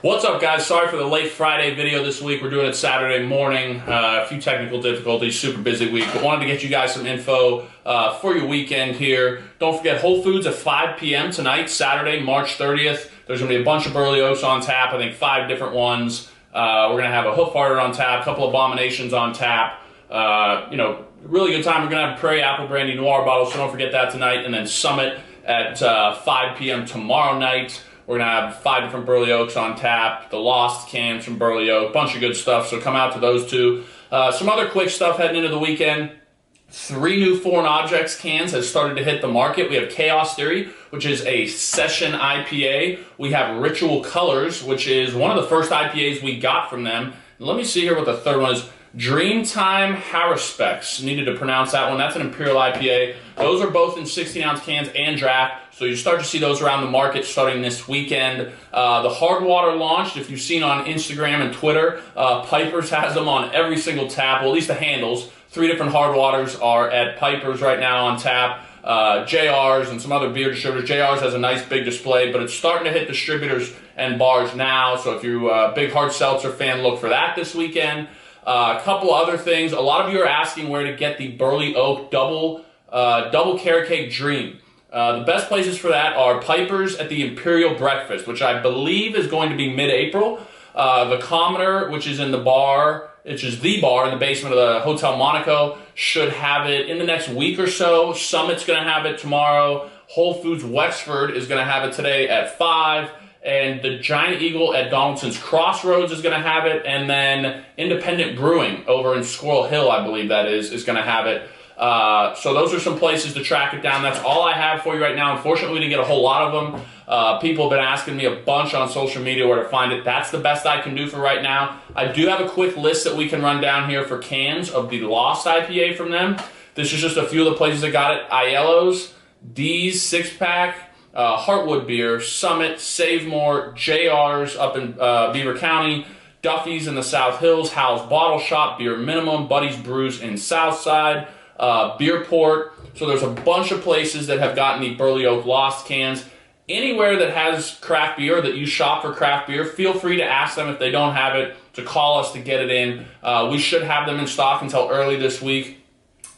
What's up, guys? Sorry for the late Friday video this week. We're doing it Saturday morning. A few technical difficulties, super busy week, but wanted to get you guys some info for your weekend here. Don't forget Whole Foods at 5 p.m. tonight, Saturday, March 30th. There's going to be a bunch of Burley Oaks on tap, I think 5 different ones. We're going to have a Hoof Harder on tap, a couple of Abominations on tap. Really good time. We're going to have Prairie Apple Brandy Noir bottles, so don't forget that tonight. And then Summit at 5 p.m. tomorrow night. We're going to have 5 different Burley Oaks on tap, the Lost cans from Burley Oak, bunch of good stuff, so come out to those two. Some other quick stuff heading into the weekend. 3 new Foreign Objects cans has started to hit the market. We have Chaos Theory, which is a session IPA. We have Ritual Colors, which is one of the first IPAs we got from them. And let me see here what the third one is. Dreamtime Haruspex. Needed to pronounce that one. That's an Imperial IPA. Those are both in 16-ounce cans and draft, so you start to see those around the market starting this weekend. The Hard Water launched. If you've seen on Instagram and Twitter, Piper's has them on every single tap, well, at least the handles. 3 different Hard Waters are at Piper's right now on tap. JR's and some other beer distributors. JR's has a nice big display, but it's starting to hit distributors and bars now, so if you're a big hard seltzer fan, look for that this weekend. A couple other things. A lot of you are asking where to get the Burley Oak double carrot cake Dream. The best places for that are Piper's at the Imperial Breakfast, which I believe is going to be mid-April. The Commoner, which is in the bar, which is the bar in the basement of the Hotel Monaco, should have it in the next week or so. Summit's going to have it tomorrow. Whole Foods Wexford is going to have it today at 5. And the Giant Eagle at Donaldson's Crossroads is going to have it. And then Independent Brewing over in Squirrel Hill, I believe that is going to have it. So those are some places to track it down. That's all I have for you right now. Unfortunately, we didn't get a whole lot of them. People have been asking me a bunch on social media where to find it. That's the best I can do for right now. I do have a quick list that we can run down here for cans of the Lost IPA from them. This is just a few of the places that got it. Aiello's, D's 6-pack, Heartwood Beer, Summit, Save More, JR's up in Beaver County, Duffy's in the South Hills, Hal's Bottle Shop, Beer Minimum, Buddy's Brews in Southside, Beerport. So there's a bunch of places that have gotten the Burley Oak Lost cans. Anywhere that has craft beer, that you shop for craft beer, feel free to ask them if they don't have it, to call us to get it in. We should have them in stock until early this week.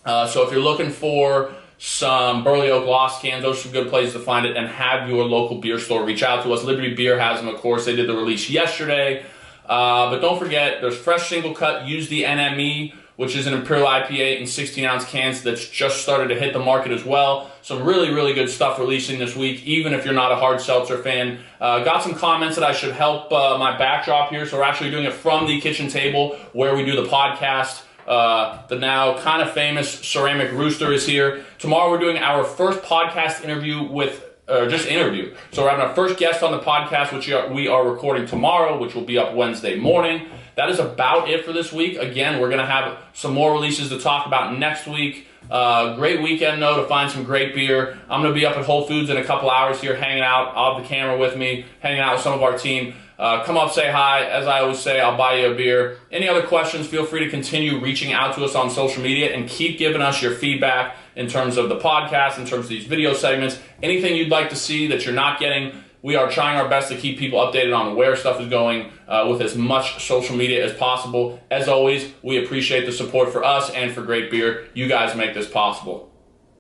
So if you're looking for some Burley Oak Lost cans, those are some good places to find it, and have your local beer store reach out to us. Liberty Beer has them, of course. They did the release yesterday. But don't forget, there's Fresh Single Cut, Use the NME, which is an Imperial IPA in 16-ounce cans that's just started to hit the market as well. Some really, really good stuff releasing this week, even if you're not a hard seltzer fan. Got some comments that I should help my backdrop here, so we're actually doing it from the kitchen table where we do the podcast. The now kind of famous Ceramic Rooster is here. Tomorrow we're doing our first podcast interview with, just interview. So we're having our first guest on the podcast, which we are recording tomorrow, which will be up Wednesday morning. That is about it for this week. Again, we're going to have some more releases to talk about next week. Great weekend, though, to find some great beer. I'm going to be up at Whole Foods in a couple hours here, hanging out. I'll have the camera with me, hanging out with some of our team. Come up, say hi. As I always say, I'll buy you a beer. Any other questions, feel free to continue reaching out to us on social media and keep giving us your feedback in terms of the podcast, in terms of these video segments. Anything you'd like to see that you're not getting, we are trying our best to keep people updated on where stuff is going with as much social media as possible. As always, we appreciate the support for us and for great beer. You guys make this possible.